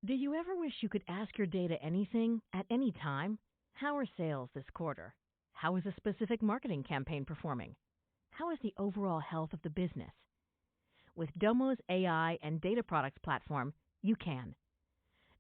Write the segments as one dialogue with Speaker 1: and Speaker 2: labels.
Speaker 1: Do you ever wish you could ask your data anything at any time? How are sales this quarter? How is a specific marketing campaign performing? How is the overall health of the business? With Domo's AI and data products platform, you can.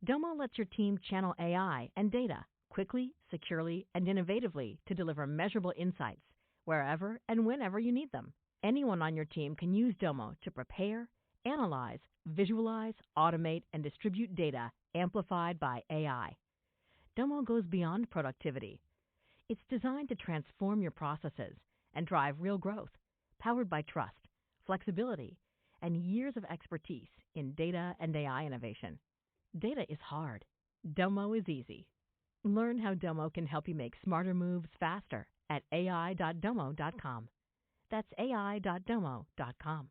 Speaker 1: Domo lets your team channel AI and data quickly, securely, and innovatively to deliver measurable insights wherever and whenever you need them. Anyone on your team can use Domo to prepare, analyze, visualize, automate, and distribute data amplified by AI. Domo goes beyond productivity. It's designed to transform your processes and drive real growth, powered by trust, flexibility, and years of expertise in data and AI innovation. Data is hard. Domo is easy. Learn how Domo can help you make smarter moves faster at ai.domo.com. That's ai.domo.com.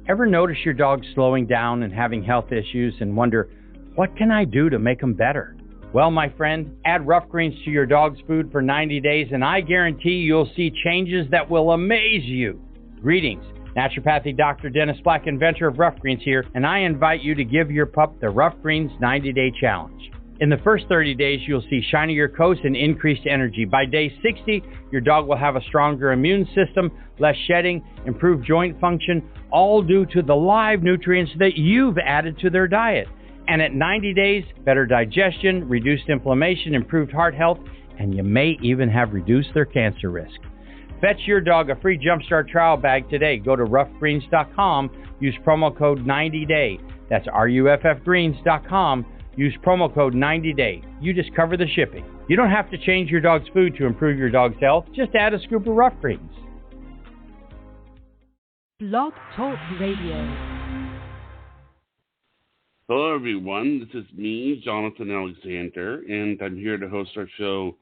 Speaker 2: Ever notice your dog slowing down and having health issues and wonder, what can I do to make them better? Well, my friend, add Rough Greens to your dog's food for 90 days and I guarantee you'll see changes that will amaze you. Greetings. Naturopathic Dr. Dennis Black, inventor of Rough Greens here, and I invite you to give your pup the Rough Greens 90-Day Challenge. In the first 30 days, you'll see shinier coats and increased energy. By day 60, your dog will have a stronger immune system, less shedding, improved joint function, all due to the live nutrients that you've added to their diet. And at 90 days, better digestion, reduced inflammation, improved heart health, and you may even have reduced their cancer risk. Fetch your dog a free Jumpstart trial bag today. Go to roughgreens.com. Use promo code 90day. That's ruffgreens.com. Use promo code 90day. You just cover the shipping. You don't have to change your dog's food to improve your dog's health. Just add a scoop of Rough Greens.
Speaker 3: Blog Talk Radio.
Speaker 4: Hello, everyone. This is me, Jonathan Alexander, and I'm here to host our show,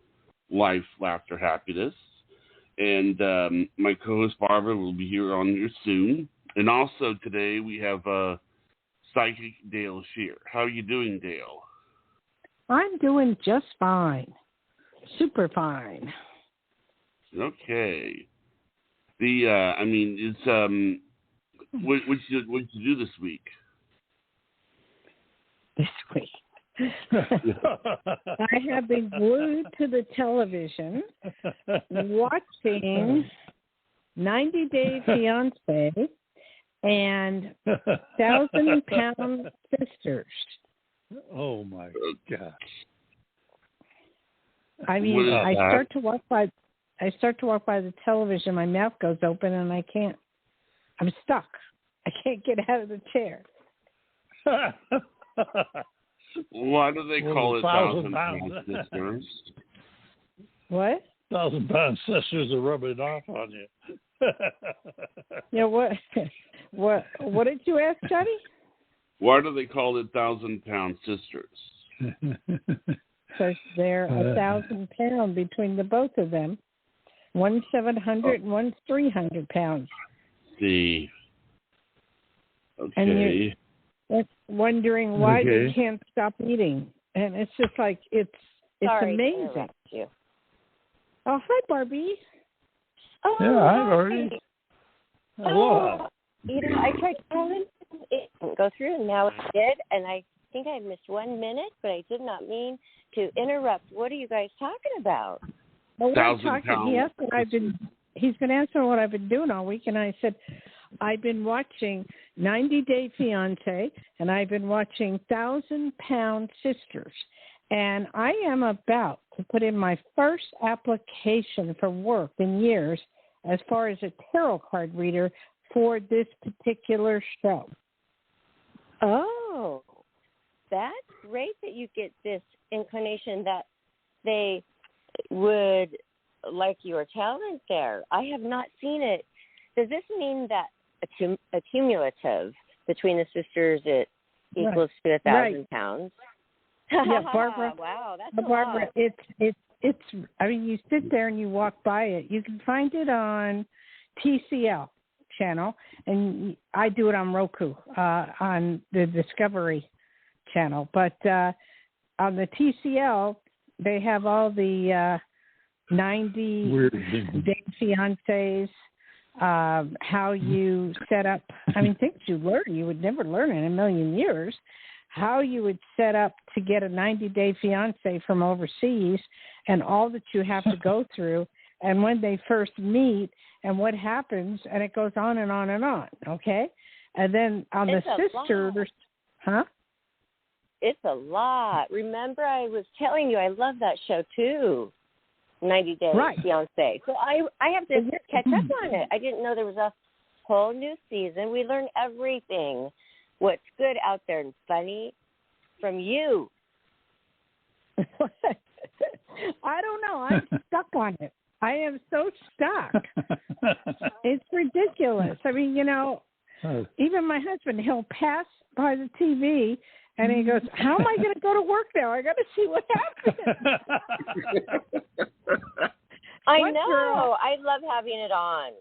Speaker 4: Life, Laughter, Happiness. And my co-host Barbara will be here on here soon. And also today we have psychic Dayle Schear. How are you doing, Dayle?
Speaker 5: I'm doing just fine. Super fine.
Speaker 4: Okay. What'd you do this week?
Speaker 5: This week. I have been glued to the television watching 90 Day Fiancé and 1,000-Pound Sisters.
Speaker 6: Oh my God!
Speaker 5: I mean, I start to walk by the television. My mouth goes open, and I'm stuck. I can't get out of the chair.
Speaker 4: Why do they call it 1,000-Pound Sisters?
Speaker 5: What?
Speaker 6: 1,000-Pound Sisters are rubbing off on you.
Speaker 5: Yeah, what did you ask, Johnny?
Speaker 4: Why do they call it 1,000-Pound Sisters?
Speaker 5: Because they're 1,000 pounds between the both of them. One's 700 and one's 300 pounds.
Speaker 4: See. Okay.
Speaker 5: And you're wondering why they can't stop eating. And it's just like, it's
Speaker 7: Sorry
Speaker 5: amazing.
Speaker 7: To you.
Speaker 5: Oh, hi, Barbie.
Speaker 7: Oh,
Speaker 6: yeah, hi, Barbie. Hello.
Speaker 7: I tried calling. It didn't go through, and now it did. And I think I missed 1 minute, but I did not mean to interrupt. What are you guys talking about?
Speaker 5: Well, he's been asking what I've been doing all week, and I said, I've been watching 90 Day Fiancé, and I've been watching 1,000-Pound Sisters. And I am about to put in my first application for work in years as far as a tarot card reader for this particular show.
Speaker 7: Oh, that's great that you get this inclination that they would like your talent there. I have not seen it. Does this mean that a cumulative between the sisters it equals to 1,000 pounds?
Speaker 5: Yeah, Barbara.
Speaker 7: Wow, that's
Speaker 5: Barbara.
Speaker 7: A lot.
Speaker 5: It's. I mean, you sit there and you walk by it. You can find it on TCL channel, and I do it on Roku on the Discovery channel. But on the TCL, they have all the 90 Day Fiancés. How you set up. I mean, things you learn you would never learn in a million years. how you would set up to get a 90-day fiance from overseas and all that you have to go through and when they first meet and what happens, and it goes on and on and on, okay? And then on
Speaker 7: It's
Speaker 5: the sister, there's, huh?
Speaker 7: It's a lot. Remember, I was telling you I love that show too, 90 Day Fiancé. So I have to catch up on it. I didn't know there was a whole new season. We learn everything, what's good out there and funny from you.
Speaker 5: I don't know. I'm stuck on it. I am so stuck. It's ridiculous. I mean, even my husband, he'll pass by the TV and he goes, how am I going to go to work now? I got to see what happens.
Speaker 7: I know. I love having it on.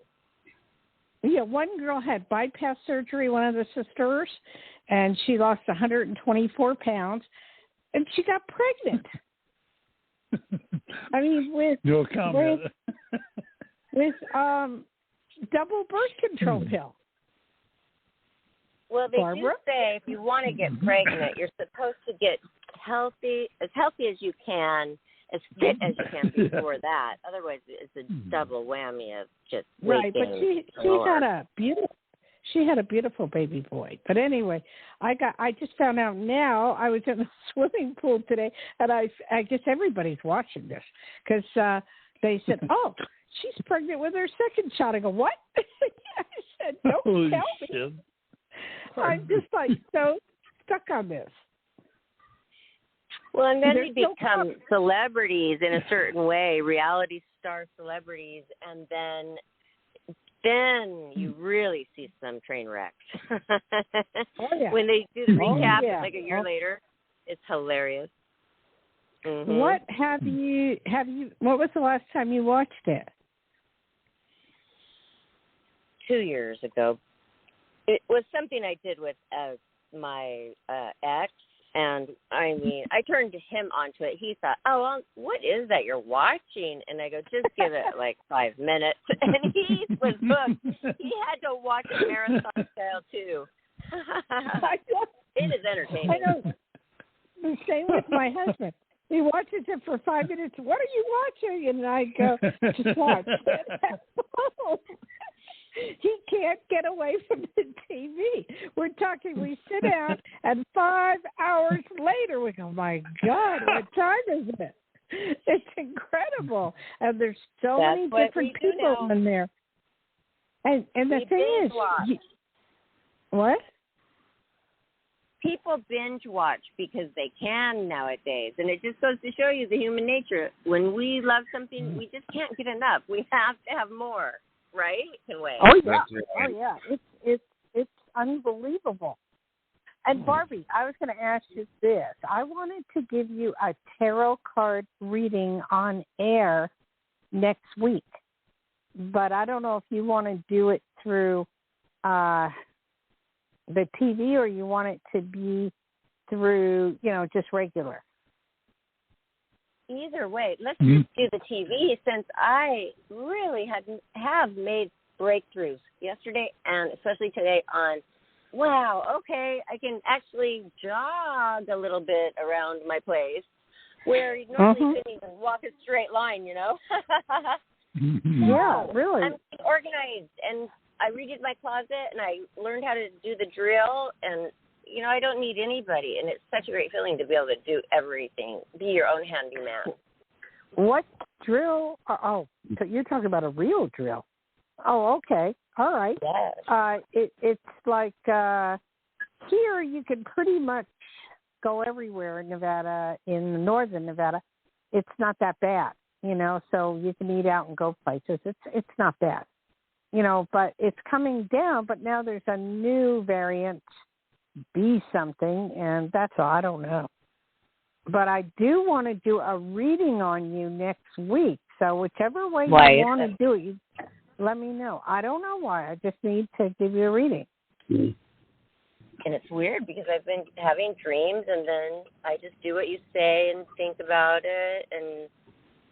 Speaker 5: Yeah, one girl had bypass surgery, one of the sisters, and she lost 124 pounds, and she got pregnant. I mean, with double birth control pill.
Speaker 7: Well, they do say if you want to get pregnant, you're supposed to get as healthy as you can, as fit as you can before that. Otherwise, it's a double whammy of just
Speaker 5: right. But she had a beautiful baby boy. But anyway, I just found out now. I was in the swimming pool today, and I guess everybody's watching this because they said, "Oh, she's pregnant with her second shot." I go, "What?" I said, "Don't tell me." I'm just like so stuck on this.
Speaker 7: Well, and then they become celebrities in a certain way, reality star celebrities, and then you really see some train wrecks. When they do the recap, like a year later, it's hilarious. Mm-hmm.
Speaker 5: What have you? What was the last time you watched it?
Speaker 7: 2 years ago. It was something I did with my ex, and I mean, I turned him onto it. He thought, "Oh, well, what is that you're watching?" And I go, "Just give it like 5 minutes." And he was hooked. He had to watch a marathon style too. It is entertaining.
Speaker 5: I know. The same with my husband. He watches it for 5 minutes. What are you watching? And I go, "Just watch." He can't get away from the TV. We're talking, we sit down, and 5 hours later, we go, my God, what time is it? It's incredible. And there's so many different people in there. And the thing is, what?
Speaker 7: People binge watch because they can nowadays. And it just goes to show you the human nature. When we love something, we just can't get enough. We have to have more. Right? Can wait.
Speaker 5: Oh yeah. It's unbelievable. And Barbie, I was going to ask you this. I wanted to give you a tarot card reading on air next week, but I don't know if you want to do it through the TV or you want it to be through, just regular.
Speaker 7: Either way, let's just do the TV since I really have made breakthroughs yesterday and especially today on, wow, okay, I can actually jog a little bit around my place where you normally couldn't even walk a straight line,
Speaker 5: Yeah, really.
Speaker 7: I'm organized, and I redid my closet, and I learned how to do the drill, and I don't need anybody, and it's such a great feeling to be able to do everything, be your own handyman.
Speaker 5: What drill? Oh, so you're talking about a real drill. Oh, okay. All right.
Speaker 7: Yes.
Speaker 5: It's like here you can pretty much go everywhere in Nevada, in northern Nevada. It's not that bad, so you can eat out and go places. It's not bad, but it's coming down, but now there's a new variant, B something, and that's all. I don't know. But I do want to do a reading on you next week. So whichever way you want to do it, you let me know. I don't know why. I just need to give you a reading.
Speaker 7: And it's weird because I've been having dreams, and then I just do what you say and think about it and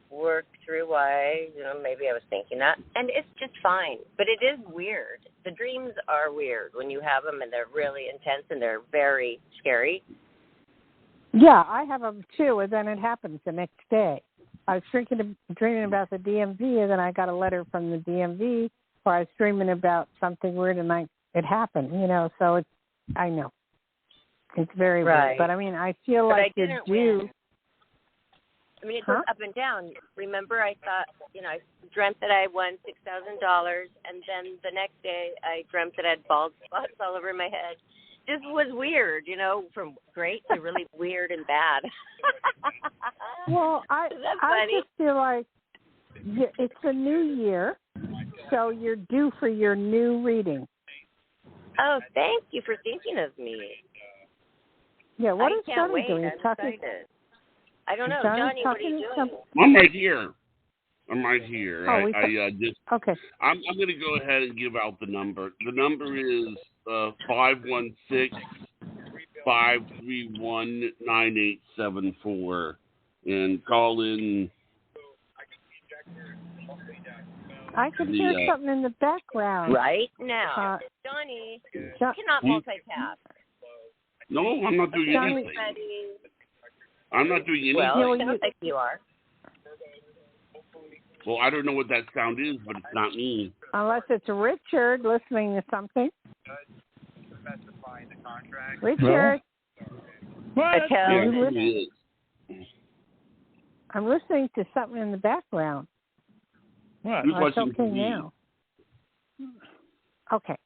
Speaker 7: work through why, maybe I was thinking that. And it's just fine. But it is weird. The dreams are weird when you have them, and they're really intense, and they're very scary.
Speaker 5: Yeah, I have them too, and then it happens the next day. I was dreaming about the DMV, and then I got a letter from the DMV where I was dreaming about something weird, and it happened, so I know. It's very weird. But, I mean, I feel like you do.
Speaker 7: I mean, it goes up and down. Remember, I thought, I dreamt that I won $6,000, and then the next day I dreamt that I had bald spots all over my head. Just was weird, from great to really weird and bad.
Speaker 5: Well, I just feel like it's a new year, so you're due for your new reading.
Speaker 7: Oh, thank you for thinking of me.
Speaker 5: Yeah, what is
Speaker 7: Johnny
Speaker 5: doing?
Speaker 7: I'm excited. I don't know. Johnny, what are you doing?
Speaker 4: I'm right here.
Speaker 5: Oh,
Speaker 4: okay. I'm going to go ahead and give out the number. The number is 516-531-9874, and call in.
Speaker 5: I could hear something in the background.
Speaker 7: Right now. Johnny, you cannot multitask.
Speaker 4: No, I'm not doing anything. I'm not doing anything.
Speaker 7: Well, it sounds like you are.
Speaker 4: Well, I don't know what that sound is, but it's not me.
Speaker 5: Unless it's Richard listening to something. Richard.
Speaker 6: What?
Speaker 5: I'm listening to something in the background.
Speaker 6: What?
Speaker 5: It's okay now. Okay.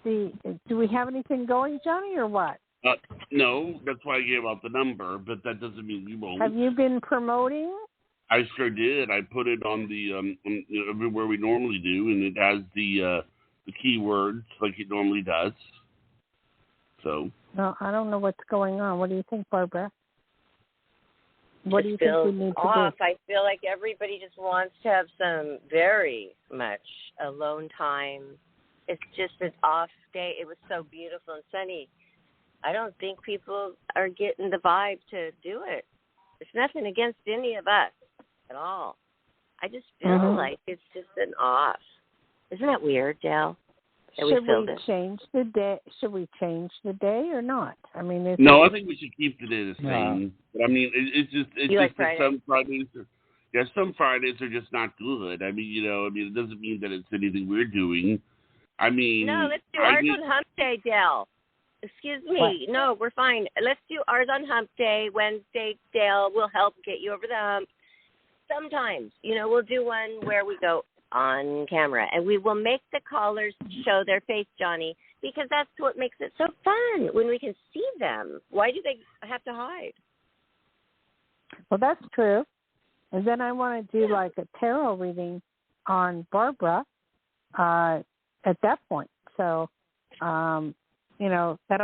Speaker 5: Do we have anything going, Johnny, or what?
Speaker 4: No, that's why I gave out the number, but that doesn't mean you won't.
Speaker 5: Have you been promoting?
Speaker 4: I sure did. I put it on the everywhere we normally do, and it has the keywords like it normally does. So.
Speaker 5: No, I don't know what's going on. What do you think, Barbara? What do you think we need to do?
Speaker 7: I feel like everybody just wants to have some very much alone time. It's just an off day. It was so beautiful and sunny. I don't think people are getting the vibe to do it. There's nothing against any of us at all. I just feel like it's just an off. Isn't that weird, Dayle?
Speaker 5: Should we change the day? Should we change the day or not? I mean,
Speaker 4: I think we should keep the day the same. But I mean, it's just
Speaker 7: like
Speaker 4: that some Fridays are just not good. I mean, it doesn't mean that it's anything we're doing. I mean,
Speaker 7: no, let's do ours on Hump Day, Dayle. Excuse me. What? No, we're fine. Let's do ours on Hump Day. Wednesday, Dayle will help get you over the hump. Sometimes, we'll do one where we go on camera, and we will make the callers show their face, Johnny, because that's what makes it so fun, when we can see them. Why do they have to hide?
Speaker 5: Well, that's true. And then I want to do like a tarot reading on Barbara at that point. So, that'll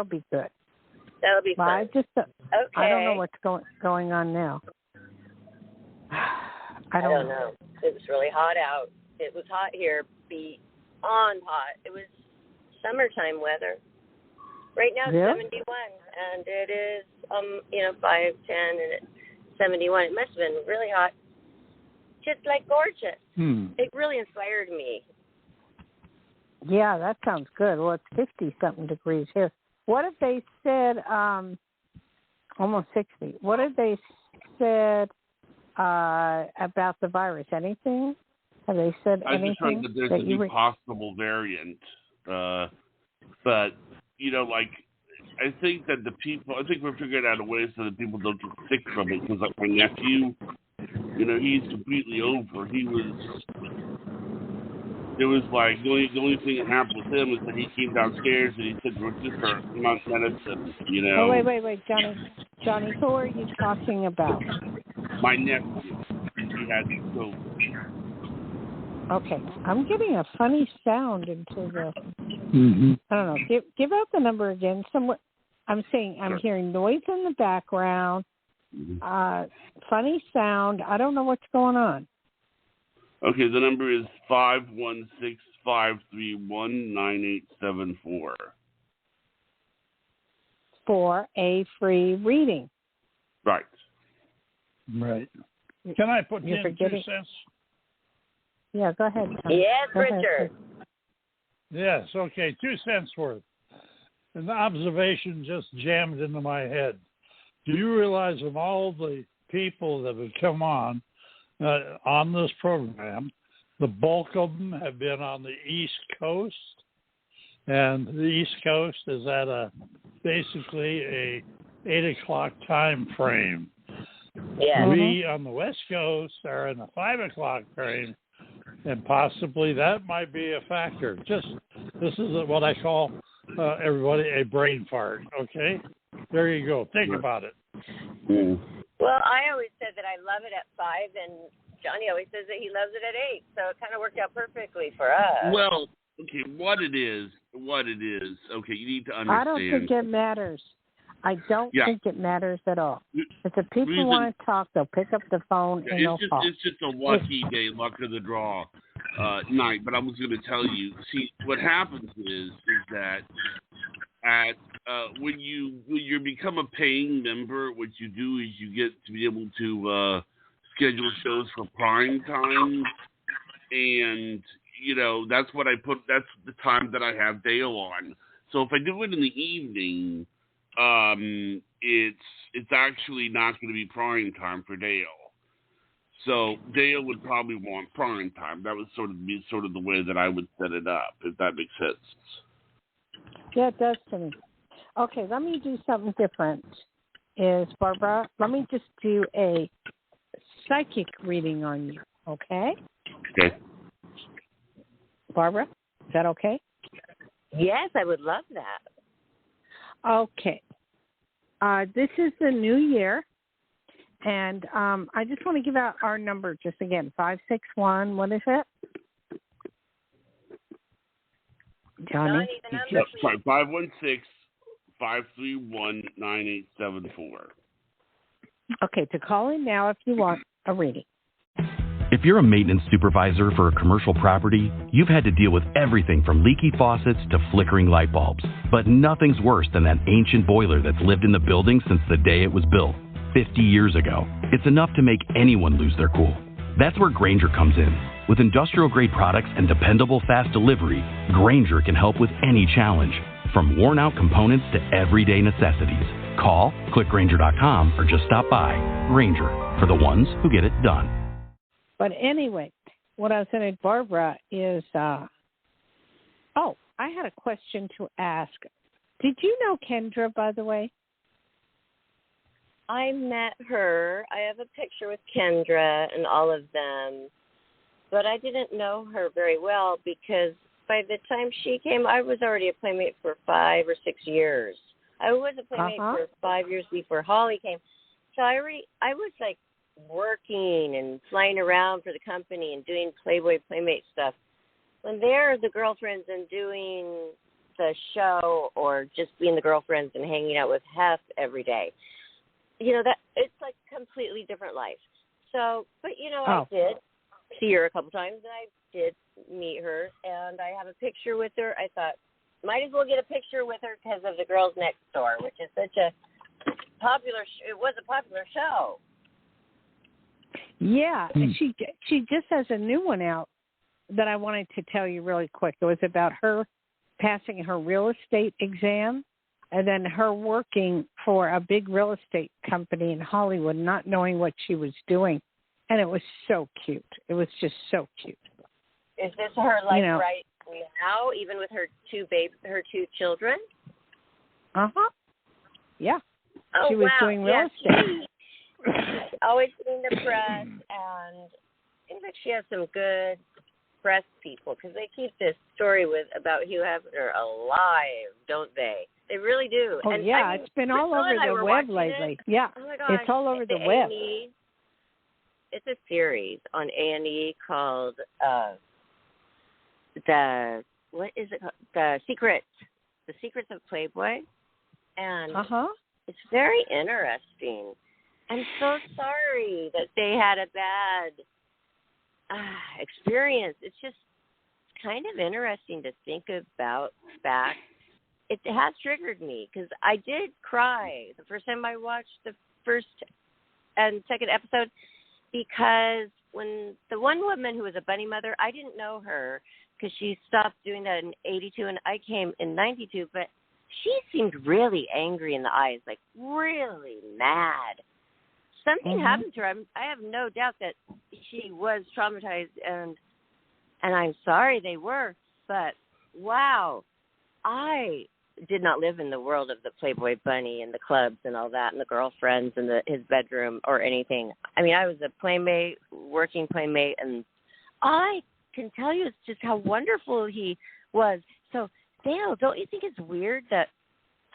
Speaker 5: be good.
Speaker 7: That'll be fun.
Speaker 5: I don't know what's going on now. I don't know.
Speaker 7: It was really hot out. It was hot here, beyond hot. It was summertime weather. Right now it's 71, and it is 5:10, and it's 71. It must have been really hot. Just like gorgeous. It really inspired me.
Speaker 5: Yeah, that sounds good. Well, it's 50-something degrees here. What if they said almost 60? What if they said about the virus? Anything? Have they said anything?
Speaker 4: I just heard that there's a new possible variant. But, I think that I think we're figuring out a way so that people don't get sick from it. Because, like, my nephew, he's completely over. It was like, the only thing that happened with him is that he came downstairs and he said, we're just for medicine,
Speaker 5: Oh, wait, Johnny, who are you talking about?
Speaker 4: My nephew. He had COVID.
Speaker 5: Okay, I'm getting a funny sound into the. I don't know. Give out the number again. I'm hearing noise in the background. Funny sound. I don't know what's going on.
Speaker 4: Okay, the number is 516-531-9874.
Speaker 5: For a free reading.
Speaker 4: Right.
Speaker 6: Can I put in 2 cents?
Speaker 5: Yeah, go ahead.
Speaker 7: Yes, Richard.
Speaker 6: Yes, okay, 2 cents worth. an observation just jammed into my head. Do you realize of all the people that have come on this program, the bulk of them have been on the East Coast, and the East Coast is at basically a 8 o'clock time frame.
Speaker 7: Yeah.
Speaker 6: We on the West Coast are in the 5 o'clock frame, and possibly that might be a factor. This is what I call everybody a brain fart. Okay, there you go. Think about it.
Speaker 4: Mm.
Speaker 7: Well, I always said that I love it at 5, and Johnny always says that he loves it at 8, so it kind of worked out perfectly for us.
Speaker 4: Well, okay, what it is. Okay, you need to understand.
Speaker 5: I don't think it matters. I don't think it matters at all. If the people want to talk, they'll pick up the phone and they'll talk.
Speaker 4: It's just a lucky day, luck of the draw night. But I was going to tell you, see, what happens is that when you become a paying member, what you do is you get to be able to schedule shows for prime time, and that's what I put. That's the time that I have Dayle on. So if I do it in the evening, it's actually not going to be prime time for Dayle. So Dayle would probably want prime time. That would be the way that I would set it up, if that makes sense.
Speaker 5: Yeah, it does to me. Okay, let me do something different. Barbara, let me just do a psychic reading on you, okay?
Speaker 4: Okay.
Speaker 5: Barbara, is that okay?
Speaker 7: Yes, I would love that.
Speaker 5: Okay. This is the new year, and I just want to give out our number just again, 561, what is it? Johnny?
Speaker 7: The number,
Speaker 4: sorry, 516-531-9874.
Speaker 5: Okay, to call in now if you want a reading.
Speaker 8: If you're a maintenance supervisor for a commercial property, you've had to deal with everything from leaky faucets to flickering light bulbs. But nothing's worse than that ancient boiler that's lived in the building since the day it was built, 50 years ago. It's enough to make anyone lose their cool. That's where Grainger comes in. With industrial-grade products and dependable fast delivery, Grainger can help with any challenge, from worn-out components to everyday necessities. Call, click Grainger.com, or just stop by. Grainger, for the ones who get it done.
Speaker 5: But anyway, what I was saying to Barbara is, I had a question to ask. Did you know Kendra, by the way?
Speaker 7: I met her. I have a picture with Kendra and all of them, but I didn't know her very well because by the time she came, I was already a playmate for 5 or 6 years. I was a playmate for 5 years before Holly came. So I was like working and flying around for the company and doing Playboy Playmate stuff. When they're the girlfriends and doing the show or just being the girlfriends and hanging out with Hef every day, that it's like completely different life. So, but I did see her a couple times and I did meet her and I have a picture with her. I thought, might as well get a picture with her because of the Girls Next Door, which is such a popular, it was a popular show.
Speaker 5: Yeah, she just has a new one out that I wanted to tell you really quick. It was about her passing her real estate exam and then her working for a big real estate company in Hollywood, not knowing what she was doing. And it was so cute. It was just so cute.
Speaker 7: Is this her life right now, even with her two children?
Speaker 5: Yeah.
Speaker 7: Oh,
Speaker 5: she was doing real estate.
Speaker 7: Always in the press, and seems like she has some good press people because they keep this story about Hugh Hefner alive, don't they? They really do.
Speaker 5: Oh, and, yeah, it's been all over the web lately. Yeah,
Speaker 7: oh my gosh.
Speaker 5: It's all over the web.
Speaker 7: It's a series on A&E called The Secrets of Playboy, and it's very interesting. I'm so sorry that they had a bad experience. It's just kind of interesting to think about back. It has triggered me because I did cry the first time I watched the first and second episode because when the one woman who was a bunny mother, I didn't know her because she stopped doing that in 82 and I came in 92, but she seemed really angry in the eyes, like really mad. Something happened to her. I have no doubt that she was traumatized, and I'm sorry they were, but wow, I did not live in the world of the Playboy Bunny and the clubs and all that and the girlfriends and his bedroom or anything. I mean, I was a playmate, working playmate, and I can tell you it's just how wonderful he was. So, Dayle, don't you think it's weird that,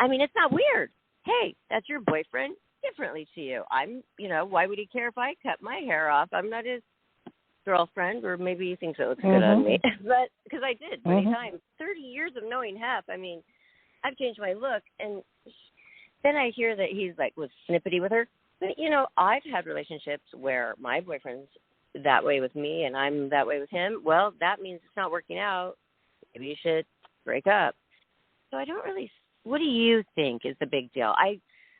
Speaker 7: I mean, it's not weird. Hey, that's your boyfriend, differently to you. Why would he care if I cut my hair off? I'm not his girlfriend, or maybe he thinks it looks good on me. But because I did many times, 30 years of knowing Hef, I mean, I've changed my look, and then I hear that he's was snippety with her. But I've had relationships where my boyfriend's that way with me, and I'm that way with him. Well, that means it's not working out. Maybe you should break up. So I don't really. What do you think is the big deal?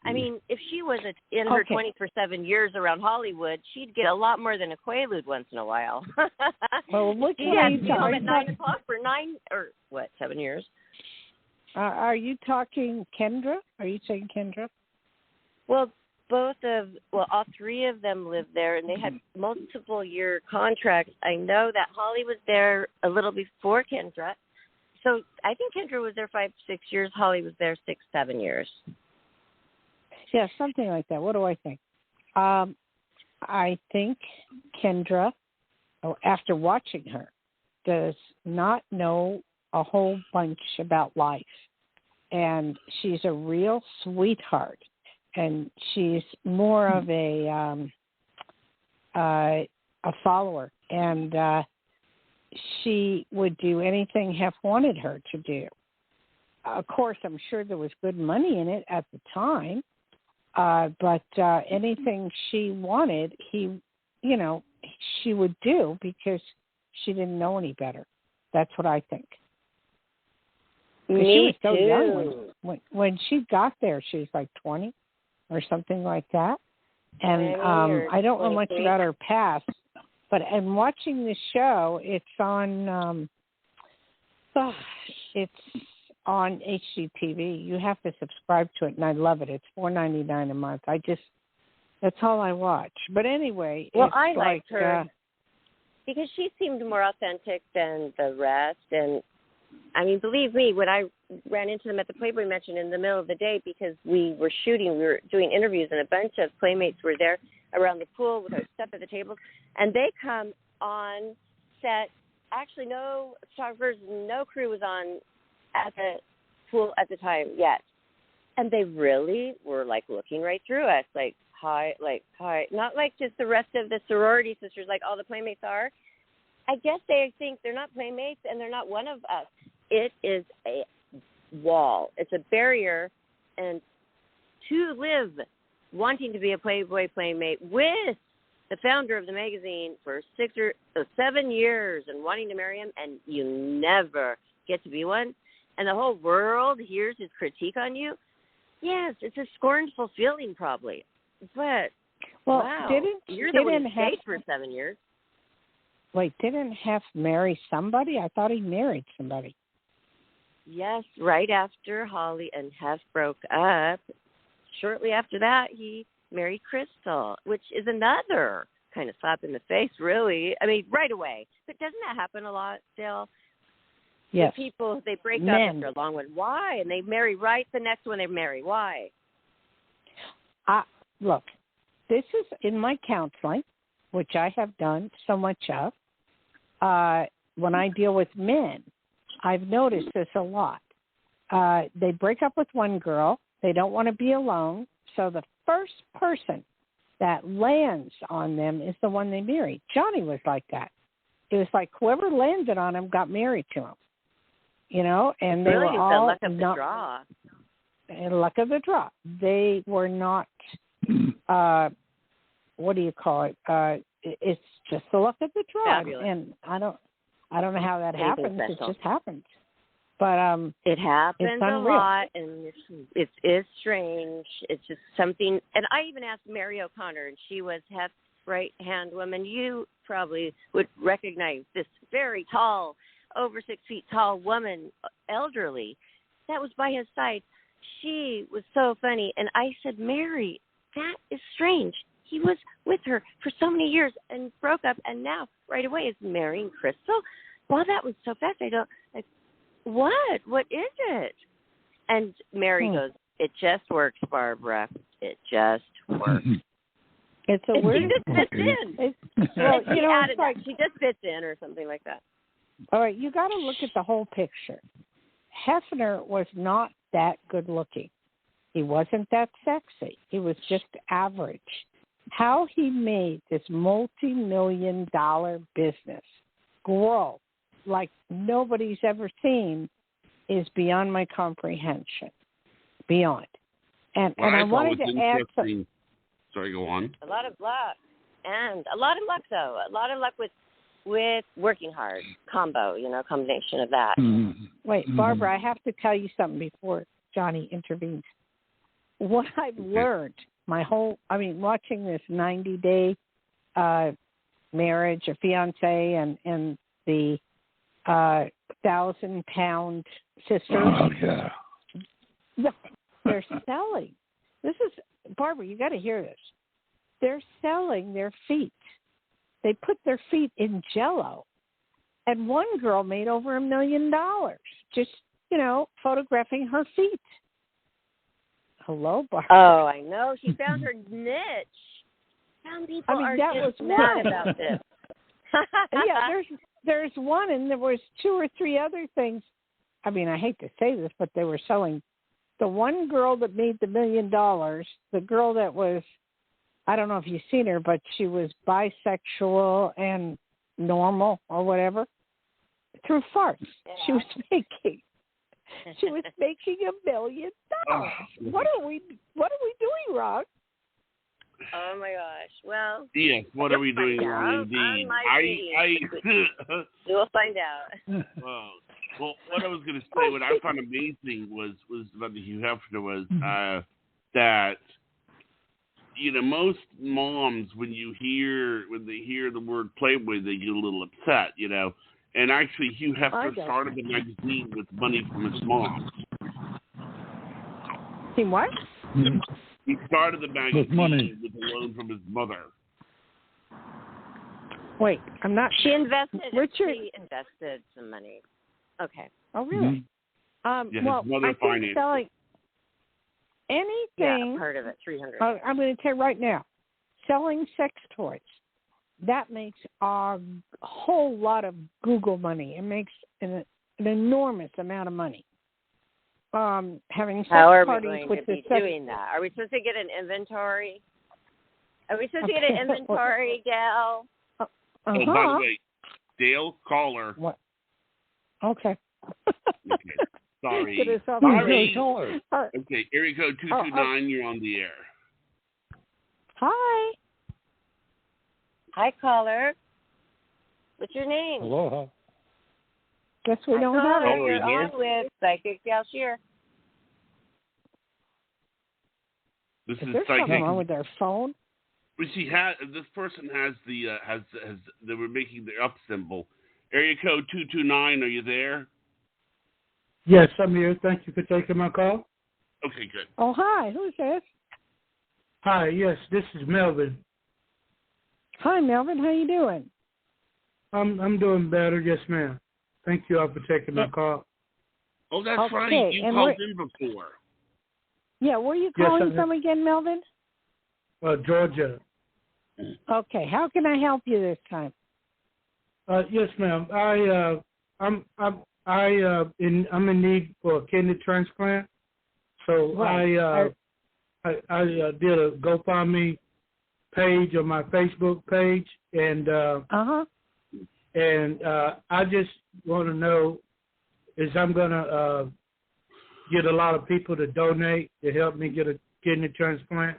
Speaker 7: I mean, if she was in her 24/7 years around Hollywood, she'd get a lot more than a Quaalude once in a while.
Speaker 5: Well, what
Speaker 7: she'd have to be home at 9 o'clock for 7 years.
Speaker 5: Are you talking Kendra? Are you saying Kendra?
Speaker 7: Well, all three of them lived there, and they had multiple year contracts. I know that Holly was there a little before Kendra. So I think Kendra was there 5-6 years. Holly was there 6-7 years.
Speaker 5: Yeah, something like that. What do I think? I think Kendra, after watching her, does not know a whole bunch about life. And she's a real sweetheart. And she's more of a follower. And she would do anything Hef wanted her to do. Of course, I'm sure there was good money in it at the time. But anything she wanted, she would do because she didn't know any better. That's what I think.
Speaker 7: Me
Speaker 5: she was so
Speaker 7: too.
Speaker 5: young when she got there. She was like 20 or something like that. And I don't know much about her past, but in watching the show, it's on. It's on HGTV. You have to subscribe to it, and I love it. It's $4.99 a month. That's all I watch. But anyway,
Speaker 7: well,
Speaker 5: it's
Speaker 7: I liked her because she seemed more authentic than the rest. And I mean, believe me, when I ran into them at the Playboy Mansion in the middle of the day because we were doing interviews, and a bunch of playmates were there around the pool with our stuff at the tables, and they come on set. Actually, no photographers, no crew was on at the pool at the time yet. And they really were looking right through us, hi. Not like just the rest of the sorority sisters, like all the playmates are. I guess they think they're not playmates and they're not one of us. It is a wall. It's a barrier. And to live wanting to be a Playboy playmate with the founder of the magazine for 6 or 7 years and wanting to marry him, and you never get to be one, and the whole world hears his critique on you, yes, it's a scornful feeling probably. But, wow, you're the one who stayed for 7 years.
Speaker 5: Wait, didn't Hef marry somebody? I thought he married somebody.
Speaker 7: Yes, right after Holly and Hef broke up. Shortly after that, he married Crystal, which is another kind of slap in the face, really. I mean, right away. But doesn't that happen a lot, Dayle?
Speaker 5: Yes.
Speaker 7: The people, they break up after a long one. Why? And they marry right the next one they marry. Why?
Speaker 5: Look, this is in my counseling, which I have done so much of. When I deal with men, I've noticed this a lot. They break up with one girl. They don't want to be alone. So the first person that lands on them is the one they married. Johnny was like that. It was like whoever landed on him got married to him. And they were all
Speaker 7: the luck of the draw.
Speaker 5: Luck of the draw. They were not. What do you call it? It's just the luck of the draw.
Speaker 7: Fabulous.
Speaker 5: And I don't know how that happens. Special. It just happens. But
Speaker 7: it happens
Speaker 5: it's unreal.
Speaker 7: A lot, and it's strange. It's just something. And I even asked Mary O'Connor, and she was Hef's right-hand woman. You probably would recognize this very tall, over 6 feet tall woman, elderly. that was by his side. She was so funny. And I said, Mary, that is strange. He was with her for so many years and broke up, and now right away is marrying Crystal. Well, that was so fast. I don't, like, what? What is it? And Mary goes, it just works, Barbara. It just works.
Speaker 5: It's a
Speaker 7: and
Speaker 5: weird.
Speaker 7: She just fits in.
Speaker 5: Well, you know, it's like,
Speaker 7: she just fits in or something like that.
Speaker 5: All right, you got to look at the whole picture. Hefner was not that good looking. He wasn't that sexy. He was just average. How he made this multi-million-dollar business grow like nobody's ever seen is beyond my comprehension. Beyond. And I wanted to add something.
Speaker 4: Sorry, go on.
Speaker 7: A lot of luck. And a lot of luck, though. A lot of luck with working hard. Combination of that.
Speaker 5: Mm-hmm. Wait, Barbara, I have to tell you something before Johnny intervenes. What I've learned watching this 90-day marriage, a fiance, and the 1,000-pound sisters.
Speaker 6: Oh, yeah.
Speaker 5: They're selling. This is, Barbara, you got to hear this. They're selling their feet. They put their feet in Jell-O. And one girl made over $1 million just, photographing her feet. Hello, Barbara.
Speaker 7: Oh, I know. She found her niche. Some people are just mad about this.
Speaker 5: Yeah, there's one, and there was 2 or 3 other things. I mean, I hate to say this, but they were selling. The one girl that made the $1 million, the girl that was, I don't know if you've seen her, but she was bisexual and normal or whatever, through farts. Yeah. She was making $1 million. What are we doing wrong?
Speaker 7: Oh my gosh! Well,
Speaker 4: yes. What are we doing wrong? Indeed.
Speaker 7: You'll find out.
Speaker 4: Well, what I was going to say, what I found amazing was about the Hugh Hefner was that most moms when they hear the word Playboy, they get a little upset, And actually, Hugh Hefner started the magazine with money from his mom.
Speaker 5: He what?
Speaker 4: He started the magazine with a loan from his mother.
Speaker 5: Wait, I'm not.
Speaker 7: She invested.
Speaker 5: Richard.
Speaker 7: She invested some money. Okay.
Speaker 5: Oh, really?
Speaker 4: His
Speaker 5: well,
Speaker 4: mother
Speaker 5: I think selling anything.
Speaker 7: Yeah, part of it, $300.
Speaker 5: I'm going to tell you right now, selling sex toys. That makes a whole lot of Google money. It makes an enormous amount of money. Having sex parties with the sex.
Speaker 7: Doing that? Are we supposed to get an inventory? Are we supposed to get an inventory, Dayle?
Speaker 4: Oh, by the way, Dayle, call her.
Speaker 5: What? Okay.
Speaker 4: Okay. Sorry. Okay, area code 229, you're on the air.
Speaker 5: Hi.
Speaker 7: Hi, caller. What's your name?
Speaker 6: Aloha.
Speaker 5: Guess we don't have it.
Speaker 7: You're on with Psychic Dayle Schear.
Speaker 4: This is
Speaker 5: there's
Speaker 4: Psychic.
Speaker 5: something wrong with their phone?
Speaker 4: Well, this person has the they were making the up symbol. Area code 229. Are you there?
Speaker 9: Yes, I'm here. Thank you for taking my call.
Speaker 4: Okay, good.
Speaker 5: Oh, hi. Who's this?
Speaker 9: Hi. Yes, this is Melvin.
Speaker 5: Hi, Melvin. How you doing?
Speaker 9: I'm doing better. Yes, ma'am. Thank you all for taking my call.
Speaker 4: Oh, that's right. You called in before.
Speaker 5: Yeah, where are you calling from again, Melvin?
Speaker 9: Georgia.
Speaker 5: Okay. How can I help you this time?
Speaker 9: Yes, ma'am. I'm in need for a kidney transplant. So I did a GoFundMe page on my Facebook page, and I just want to know is I'm gonna get a lot of people to donate to help me get a kidney transplant.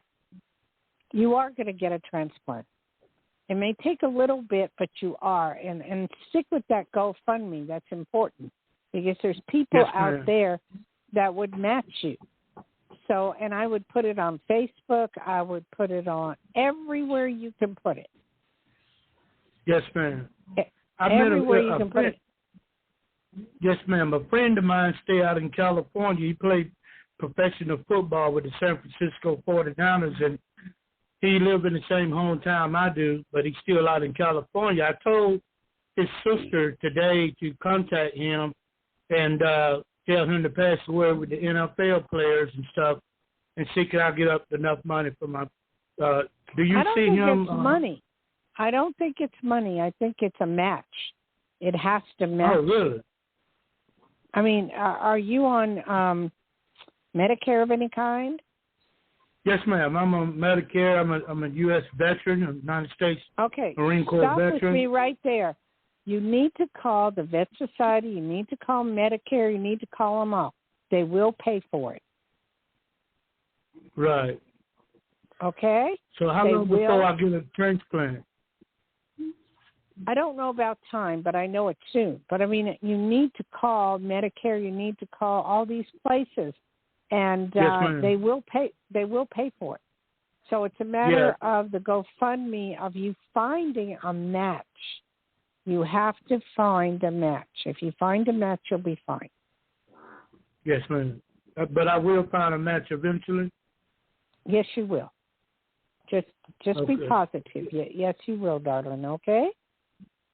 Speaker 5: You are going to get a transplant. It may take a little bit, but you are. And stick with that GoFundMe. That's important because there's people out there that would match you. So, and I would put it on Facebook. I would put it on everywhere you can put it.
Speaker 9: Yes, ma'am.
Speaker 5: Everywhere you can put it.
Speaker 9: Yes, ma'am. A friend of mine stay out in California. He played professional football with the San Francisco 49ers, and he lives in the same hometown I do, but he's still out in California. I told his sister today to contact him and tell him to pass the word with the NFL players and stuff, and see can I get up enough money for my. Do you see him?
Speaker 5: I don't think it's money. I don't think it's money. I think it's a match. It has to match.
Speaker 9: Oh, really?
Speaker 5: I mean, are you on Medicare of any kind?
Speaker 9: Yes, ma'am. I'm on Medicare. I'm a U.S. veteran, a United States Marine Corps
Speaker 5: Stop
Speaker 9: veteran.
Speaker 5: with me right there. You need to call the Vet Society. You need to call Medicare. You need to call them all. They will pay for it.
Speaker 9: Right.
Speaker 5: Okay?
Speaker 9: So how long before I get a transplant?
Speaker 5: I don't know about time, but I know it's soon. But, I mean, you need to call Medicare. You need to call all these places. And they will pay. They will pay for it. So it's a matter of the GoFundMe of you finding a match. You have to find a match. If you find a match, you'll be fine.
Speaker 9: Yes, ma'am. But I will find a match eventually.
Speaker 5: Yes, you will. Just be positive. Yes, you will, darling. Okay.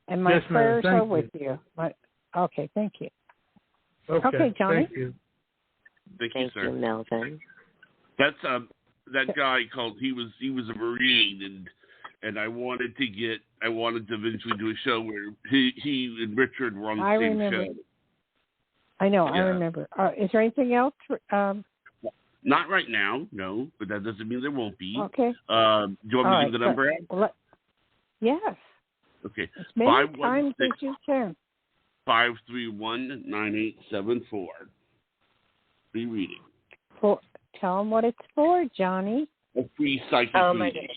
Speaker 5: And my prayers are with you. Okay, thank you. Okay, Johnny.
Speaker 9: Thank you.
Speaker 4: Thank you, sir.
Speaker 7: Thank you, Melvin.
Speaker 4: That's that guy called. He was a Marine, and I wanted to eventually do a show where he and Richard were on the same show.
Speaker 5: I know. Yeah. I remember. Is there anything else?
Speaker 4: Not right now, no. But that doesn't mean there won't be.
Speaker 5: Okay.
Speaker 4: Do you want me to give the number out?
Speaker 5: Yes.
Speaker 4: Okay.
Speaker 5: As many times as you can.
Speaker 4: 531-9874. Be reading.
Speaker 5: Tell them what it's for, Johnny.
Speaker 4: A free psychic reading.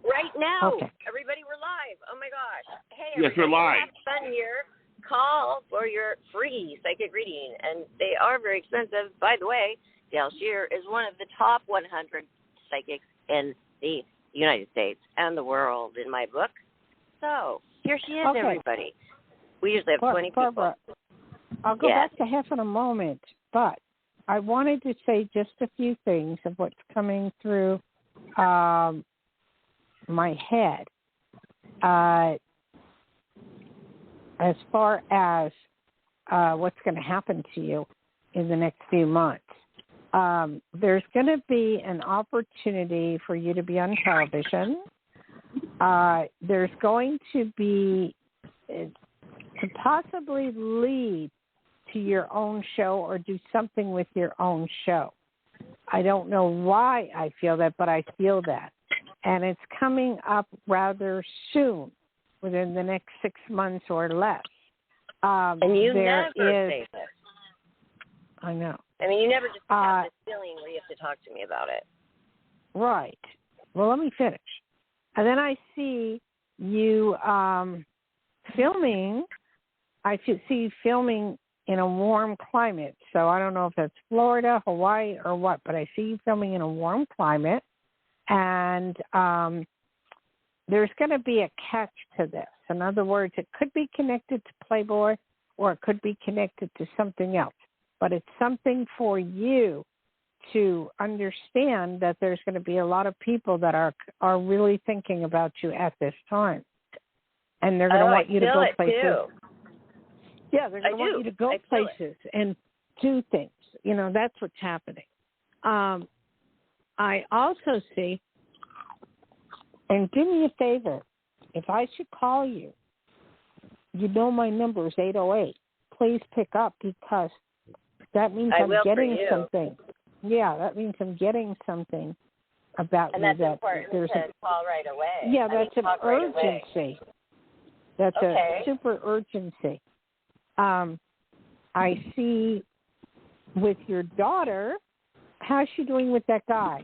Speaker 7: Right now, everybody, we're live. Oh my gosh! Hey,
Speaker 4: yes, we're live.
Speaker 7: Have fun here. Call for your free psychic reading, and they are very expensive. By the way, Dayle Schear is one of the top 100 psychics in the United States and the world in my book. So here she is, everybody. We usually have 20
Speaker 5: Barbara,
Speaker 7: people.
Speaker 5: I'll go back to Hef in a moment, but I wanted to say just a few things of what's coming through my head as far as what's going to happen to you in the next few months. There's going to be an opportunity for you to be on television. There's going to be to possibly lead to your own show or do something with your own show. I don't know why I feel that, but I feel that. And it's coming up rather soon, within the next 6 months or less.
Speaker 7: And you never say this.
Speaker 5: I know.
Speaker 7: I mean, you never just have this feeling where you have to talk to me about it.
Speaker 5: Right. Well, let me finish. And then I see you filming. I see you filming in a warm climate. So I don't know if that's Florida, Hawaii, or what, but I see you filming in a warm climate. And there's going to be a catch to this. In other words, it could be connected to Playboy or it could be connected to something else. But it's something for you to understand that there's going to be a lot of people that are really thinking about you at this time. And they're going to want you to go places. Too. Yeah, they're going to want you to go places and do things. You know, that's what's happening. I also see, and do me a favor, if I should call you, you know my number is 808. Please pick up because that means I'm getting something. Yeah, that means I'm getting something about
Speaker 7: and
Speaker 5: you.
Speaker 7: That's
Speaker 5: that
Speaker 7: important
Speaker 5: there's
Speaker 7: to call right away.
Speaker 5: Yeah, that's an urgency.
Speaker 7: Right,
Speaker 5: that's a super urgency. I see with your daughter, how's she doing with that guy?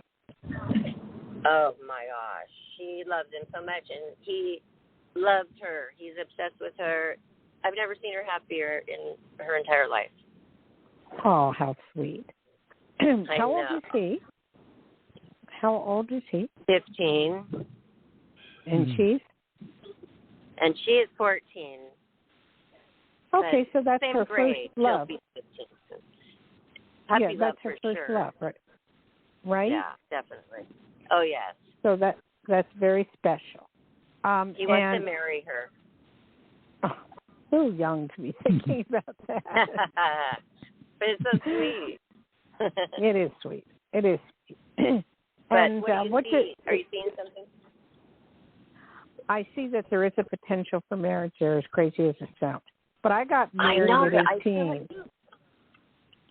Speaker 7: Oh, my gosh. She loved him so much, and he loved her. He's obsessed with her. I've never seen her happier in her entire life.
Speaker 5: Oh, how sweet. How old is he? How old is he?
Speaker 7: 15.
Speaker 5: And she's?
Speaker 7: And she is 14.
Speaker 5: Okay, so that's
Speaker 7: same
Speaker 5: her
Speaker 7: grade,
Speaker 5: first love.
Speaker 7: Puppy
Speaker 5: Yeah,
Speaker 7: love
Speaker 5: that's
Speaker 7: for
Speaker 5: her first
Speaker 7: sure.
Speaker 5: love, right? Right?
Speaker 7: Yeah, definitely. Oh, yes.
Speaker 5: So that's very special.
Speaker 7: He wants to marry her.
Speaker 5: Oh, so young to be thinking about that.
Speaker 7: But it's so sweet.
Speaker 5: It is sweet. It is sweet.
Speaker 7: But
Speaker 5: and
Speaker 7: what do you see? Are you seeing something?
Speaker 5: I see that there is a potential for marriage there, as crazy as it sounds. But I got married at 18.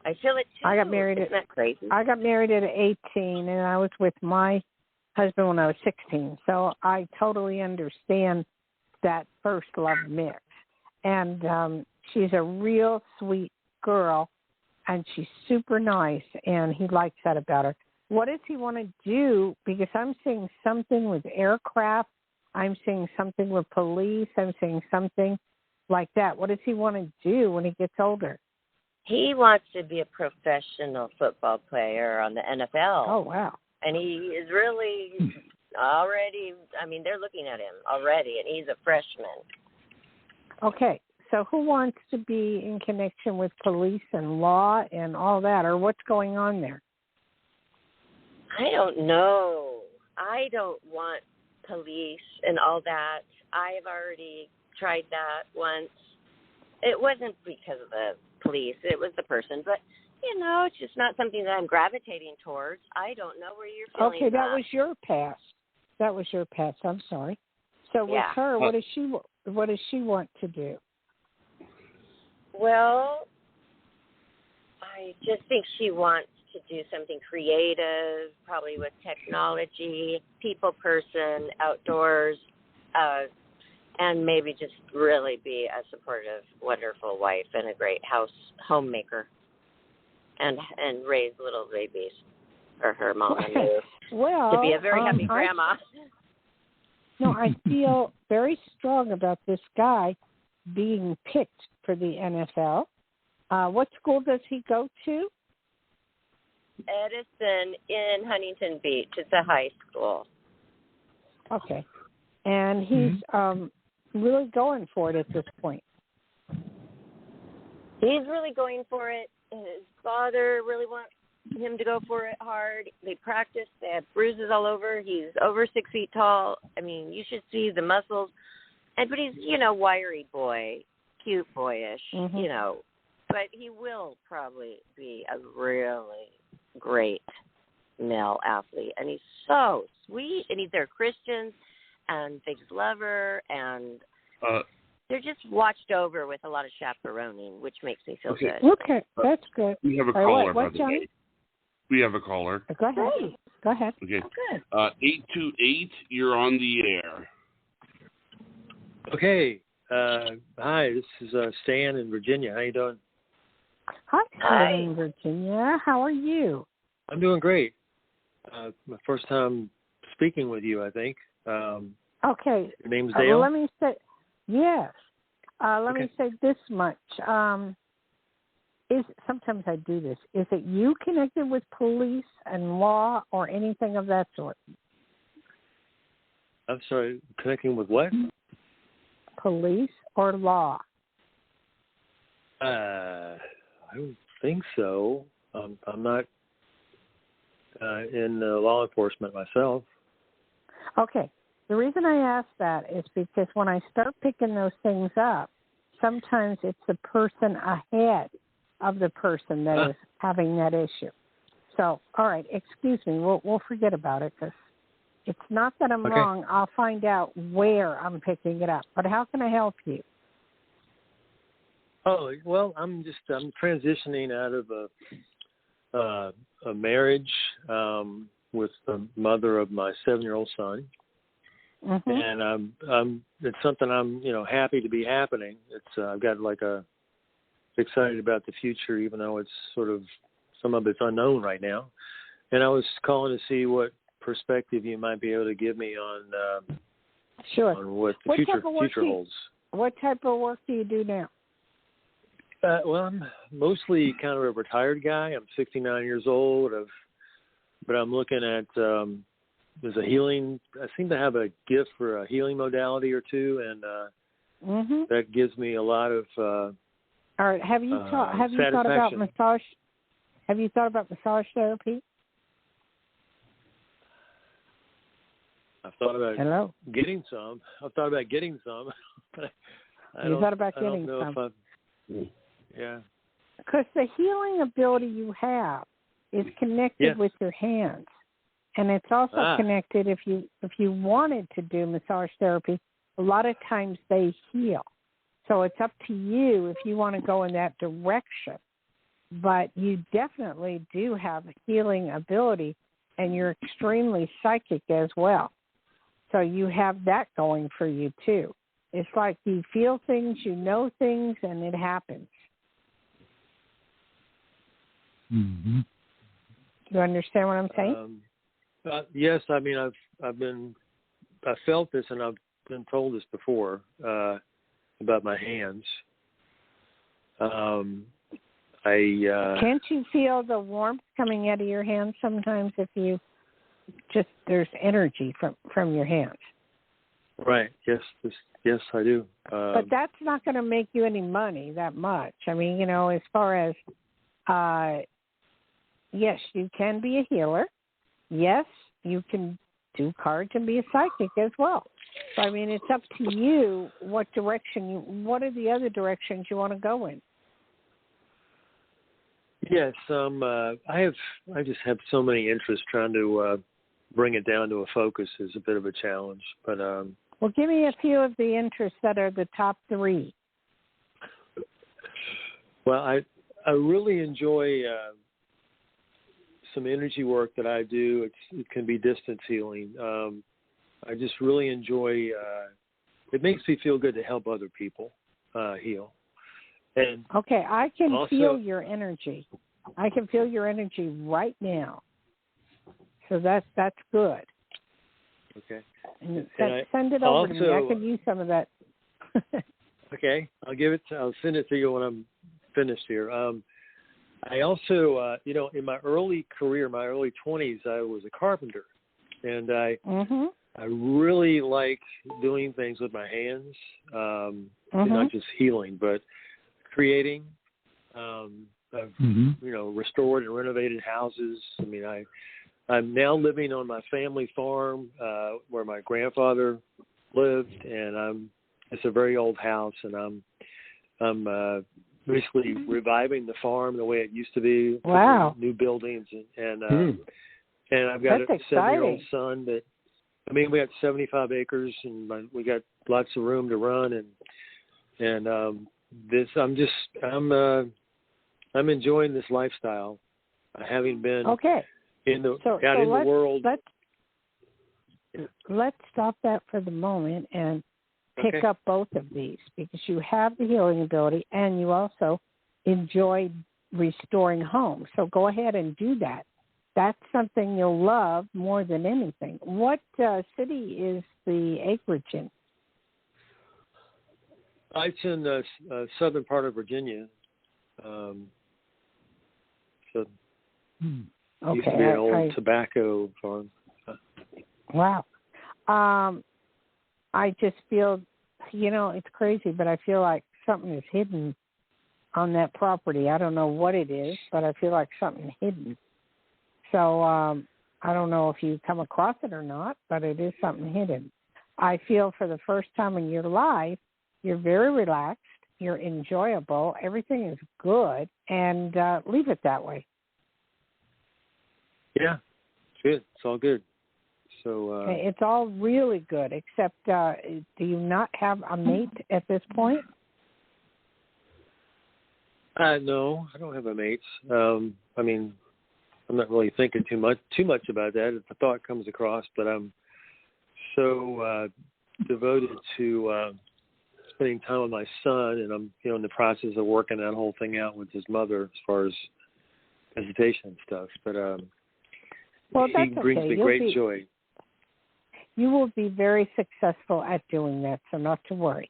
Speaker 7: I feel it too.
Speaker 5: I got married
Speaker 7: Isn't that crazy?
Speaker 5: I got married at 18, and I was with my husband when I was 16. So I totally understand that first love mix. And she's a real sweet girl, and she's super nice, and he likes that about her. What does he want to do? Because I'm seeing something with aircraft. I'm seeing something with police. I'm seeing something like that. What does he want to do when he gets older?
Speaker 7: He wants to be a professional football player on the NFL.
Speaker 5: Oh, wow.
Speaker 7: And he is really already, I mean, they're looking at him already, and he's a freshman.
Speaker 5: Okay, so who wants to be in connection with police and law and all that, or what's going on there?
Speaker 7: I don't know. I don't want police and all that. I've already tried that once. It wasn't because of the police. It was the person. But, you know, it's just not something that I'm gravitating towards. I don't know where you're feeling
Speaker 5: Okay, that was your past. That was your past. I'm sorry. So with her, what does she want to do?
Speaker 7: Well, I just think she wants to do something creative, probably with technology, people person, outdoors, and maybe just really be a supportive, wonderful wife and a great homemaker, and raise little babies for her mom and me.
Speaker 5: Well,
Speaker 7: to be a very happy grandma.
Speaker 5: I feel very strong about this guy being picked for the NFL. What school does he go to?
Speaker 7: Edison in Huntington Beach. It's a high school.
Speaker 5: Okay. And he's really going for it at this point.
Speaker 7: He's really going for it. His father really wants him to go for it hard. They practice. They have bruises all over. He's over 6 feet tall. I mean, you should see the muscles. But he's, wiry boy, cute boyish, But he will probably be a really great male athlete. And he's so sweet. And they're Christians and they just love her. And they're just watched over with a lot of chaperoning, which makes me feel good.
Speaker 5: Okay, that's good.
Speaker 4: We have a caller, by the way. We have a caller.
Speaker 5: Go ahead. Go ahead.
Speaker 4: Okay.
Speaker 7: Good.
Speaker 4: 828, you're on the air.
Speaker 10: Okay. Hi, this is Stan in Virginia. How you doing?
Speaker 5: Hi, Stan in Virginia. How are you?
Speaker 10: I'm doing great. My first time speaking with you, I think.
Speaker 5: Okay.
Speaker 10: Your name's Dayle?
Speaker 5: Let me say, yes. Let me say this much. Sometimes I do this. Is it you connected with police and law or anything of that sort?
Speaker 10: I'm sorry, connecting with what?
Speaker 5: Police or law?
Speaker 10: I don't think so. I'm not in law enforcement myself.
Speaker 5: Okay. The reason I ask that is because when I start picking those things up, sometimes it's the person ahead of the person that is having that issue. So, all right, excuse me. We'll forget about it because it's not that I'm wrong. I'll find out where I'm picking it up. But how can I help you?
Speaker 10: Oh, well, I'm transitioning out of a marriage with the mother of my 7-year-old son. Mm-hmm. And it's something I'm happy to be happening. I've got excited about the future, even though it's sort of some of it's unknown right now. And I was calling to see what perspective you might be able to give me on on what the future holds.
Speaker 5: What type of work do you do now?
Speaker 10: Well, I'm mostly kind of a retired guy. I'm 69 years old, but I'm looking at there's a healing. I seem to have a gift for a healing modality or two, and that gives me a lot of
Speaker 5: All right. Have you thought about massage? Have you thought about massage therapy?
Speaker 10: I've thought about getting some. But
Speaker 5: You thought about getting some?
Speaker 10: Yeah.
Speaker 5: Because the healing ability you have is connected with your hands, and it's also connected. If you wanted to do massage therapy, a lot of times they heal. So it's up to you if you want to go in that direction. But you definitely do have a healing ability, and you're extremely psychic as well. So you have that going for you too. It's like you feel things, you know things, and it happens.
Speaker 6: Mm-hmm.
Speaker 5: You understand what I'm saying?
Speaker 10: Yes. I mean, I felt this, and I've been told this before about my hands.
Speaker 5: Can't you feel the warmth coming out of your hands sometimes if you there's energy from your hands?
Speaker 10: Right. Yes, I do.
Speaker 5: But that's not going to make you any money that much. I mean, as far as, yes, you can be a healer. Yes, you can do cards and be a psychic as well. So, I mean, it's up to you what are the other directions you want to go in?
Speaker 10: Yes, I just have so many interests. Trying to bring it down to a focus is a bit of a challenge. But
Speaker 5: well, give me a few of the interests that are the top three.
Speaker 10: Well, I really enjoy some energy work that I do. It can be distance healing. I just really enjoy. It makes me feel good to help other people heal. And
Speaker 5: okay, I can feel your energy. I can feel your energy right now. So that's good.
Speaker 10: Okay.
Speaker 5: And send it over to me. I could use some of that.
Speaker 10: Okay, I'll send it to you when I'm finished here. I also, in my early career, my early 20s, I was a carpenter, and I really like doing things with my hands, not just healing, but creating. I've restored and renovated houses. I mean, I'm now living on my family farm where my grandfather lived, and it's a very old house, and I'm basically reviving the farm the way it used to be.
Speaker 5: Wow!
Speaker 10: New buildings, and I've got
Speaker 5: That's
Speaker 10: a 7-year-old son that. I mean, we got 75 acres, and we got lots of room to run, and I'm enjoying this lifestyle, having been in the world.
Speaker 5: Let's stop that for the moment and pick up both of these, because you have the healing ability and you also enjoy restoring homes. So go ahead and do that. That's something you'll love more than anything. What city is the acreage in?
Speaker 10: It's in the southern part of Virginia. Used to be an old tobacco farm.
Speaker 5: Wow. I just feel, it's crazy, but I feel like something is hidden on that property. I don't know what it is, but I feel like something hidden. So I don't know if you come across it or not, but it is something hidden. I feel for the first time in your life, you're very relaxed, you're enjoyable, everything is good, and leave it that way.
Speaker 10: Yeah, it's good. It's all good. So
Speaker 5: it's all really good, except do you not have a mate at this point?
Speaker 10: No, I don't have a mate. I mean, I'm not really thinking too much about that. If the thought comes across, but I'm so devoted to spending time with my son, and I'm in the process of working that whole thing out with his mother as far as visitation and stuff. But he brings me great joy. You
Speaker 5: will be very successful at doing that, so not to worry.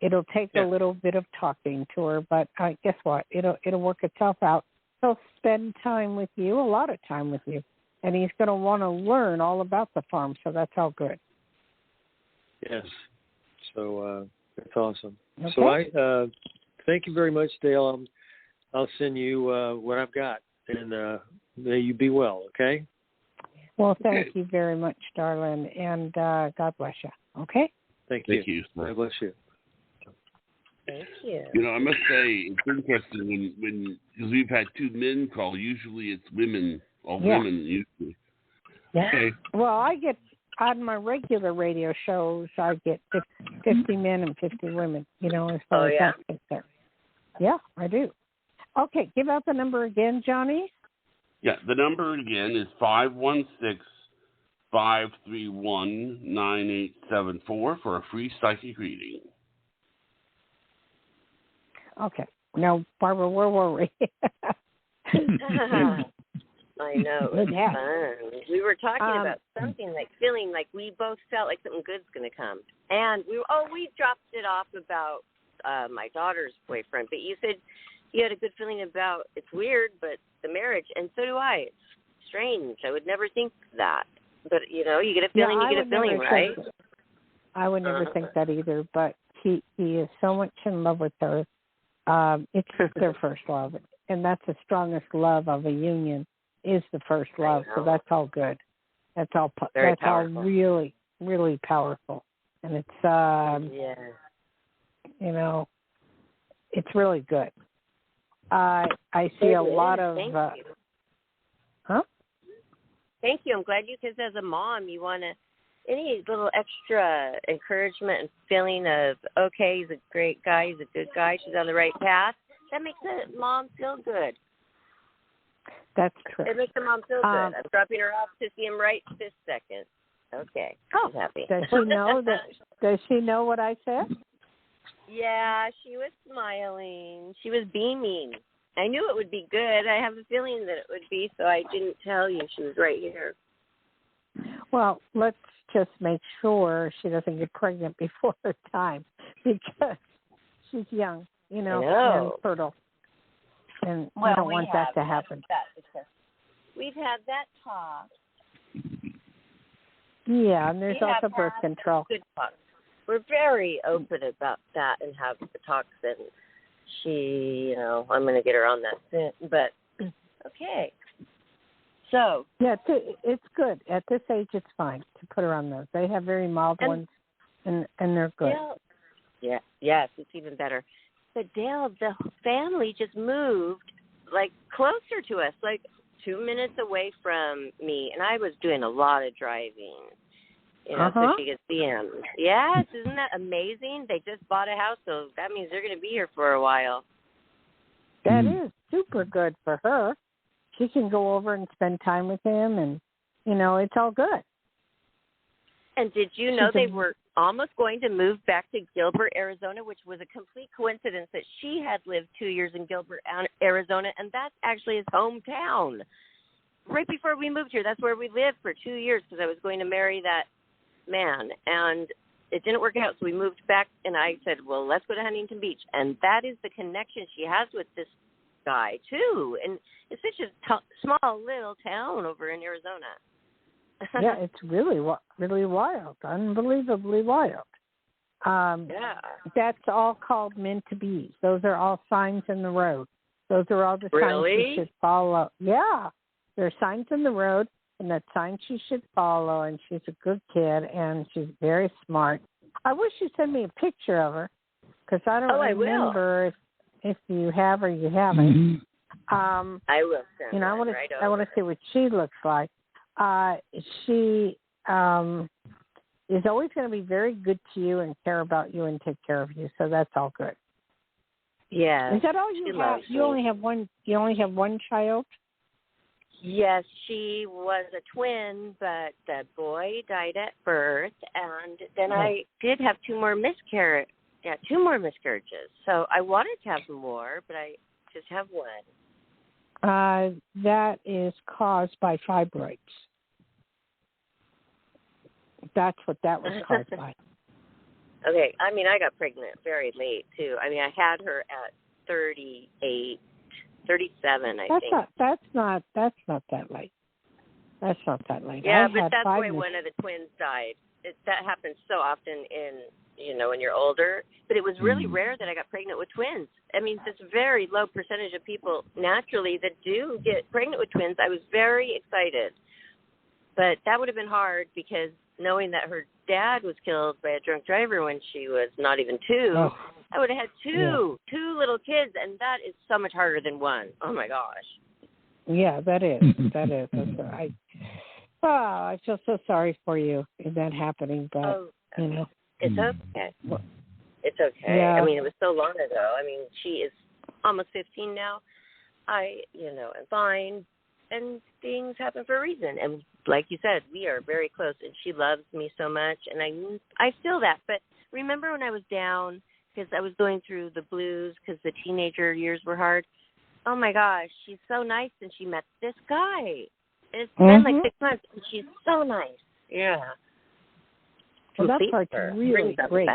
Speaker 5: It'll take a little bit of talking to her, but guess what? It'll work itself out. He'll spend time with you, a lot of time with you, and he's going to want to learn all about the farm, so that's all good.
Speaker 10: Yes. So that's awesome.
Speaker 5: Okay.
Speaker 10: So thank you very much, Dayle. I'll send you what I've got, and may you be well. Okay.
Speaker 5: Well, thank you very much, darling, and God bless you. Okay.
Speaker 10: Thank you.
Speaker 4: Thank you.
Speaker 10: God bless you.
Speaker 7: Thank you.
Speaker 4: You know, I must say it's interesting when because we've had two men call. Usually it's women, women usually.
Speaker 5: Yeah.
Speaker 4: Okay.
Speaker 5: Well, I get on my regular radio shows, I get 50 men and 50 women. You know, as far as that's concerned. Yeah, I do. Okay, give out the number again, Johnny.
Speaker 4: Yeah, the number again is 516-531-9874 for a free psychic reading.
Speaker 5: Okay. Now, Barbara, where were we?
Speaker 7: I know. It was fun. We were talking about something like feeling like we both felt like something good's going to come. And we dropped it off about my daughter's boyfriend. But you said you had a good feeling about, it's weird, but the marriage. And so do I. It's strange. I would never think that. But, you know, you get a feeling, you get a feeling, right?
Speaker 5: I would never think that either. But he is so much in love with her. It's their first love. And that's the strongest love of a union is the first love. So that's all good. That's all all really, really powerful. And it's, you know, it's really good. I see a lot of,
Speaker 7: Thank you. I'm glad you, because as a mom, you want to, any little extra encouragement and feeling of, okay, he's a great guy, he's a good guy, she's on the right path, that makes the mom feel good.
Speaker 5: That's true.
Speaker 7: It makes the mom feel good. I'm dropping her off to see him right this second. Okay.
Speaker 5: Oh,
Speaker 7: she's happy.
Speaker 5: Does she know that? Does she know what I said?
Speaker 7: Yeah, she was smiling. She was beaming. I knew it would be good. I have a feeling that it would be, so I didn't tell you. She was right here.
Speaker 5: Well, let's just make sure she doesn't get pregnant before her time, because she's young, you know, and fertile. And we don't want that to happen.
Speaker 7: We've had that talk.
Speaker 5: Yeah, and there's also birth control.
Speaker 7: Good talk. We're very open about that and have the talks, and she, you know, I'm going to get her on that soon. But, okay. So. Yeah,
Speaker 5: it's good. At this age, it's fine to put her on those. They have very mild ones, and they're good.
Speaker 7: Yeah, yes, it's even better. But Dayle, the family just moved, like, closer to us, like 2 minutes away from me, and I was doing a lot of driving, you know, so she could see him. Yes, isn't that amazing? They just bought a house, so that means they're going to be here for a while.
Speaker 5: That is super good for her. She can go over and spend time with him, and, you know, it's all good.
Speaker 7: And did you know they were almost going to move back to Gilbert, Arizona, which was a complete coincidence that she had lived 2 years in Gilbert, Arizona, and that's actually his hometown. Right before we moved here, that's where we lived for 2 years, because I was going to marry that man, and it didn't work out, so we moved back, and I said, well, let's go to Huntington Beach, and that is the connection she has with this guy, too, and it's such a small little town over in Arizona.
Speaker 5: Yeah, it's really wild, unbelievably wild. That's all called meant to be. Those are all signs in the road. Those are all the signs you should follow. Yeah, there are signs in the road, and that sign she should follow, and she's a good kid, and she's very smart. I wish you'd send me a picture of her, because I don't remember if you have or you haven't.
Speaker 7: I will send
Speaker 5: you know,
Speaker 7: right
Speaker 5: I want to see what she looks like. She is always going to be very good to you and care about you and take care of you. So that's all good.
Speaker 7: Yeah.
Speaker 5: Is that all you have? You only have one. You only have one child.
Speaker 7: Yes, she was a twin, but the boy died at birth, and then I did have two more miscarriages. So I wanted to have more, but I just have one.
Speaker 5: That is caused by fibroids. That's what that was caused by.
Speaker 7: Okay, I mean, I got pregnant very late, too. I mean, I had her at 37, I think.
Speaker 5: That's not that late. That's not that late.
Speaker 7: Yeah, but that's why one of the twins died. That happens so often when you're older. But it was really rare that I got pregnant with twins. I mean, this very low percentage of people naturally that do get pregnant with twins. I was very excited. But that would have been hard because knowing that her dad was killed by a drunk driver when she was not even 2, I would have had two little kids, and that is so much harder than one. Oh, my gosh.
Speaker 5: Yeah, that is. I feel so sorry for you in that happening, but,
Speaker 7: It's okay. It's okay.
Speaker 5: Yeah.
Speaker 7: I mean, it was so long ago. I mean, she is almost 15 now. I'm fine, and things happen for a reason. And like you said, we are very close, and she loves me so much, and I feel that. But remember when I was down because I was going through the blues because the teenager years were hard? Oh, my gosh, she's so nice, and she met this guy. It's been like 6 months, and she's so nice. Yeah.
Speaker 5: Well, that part's really great.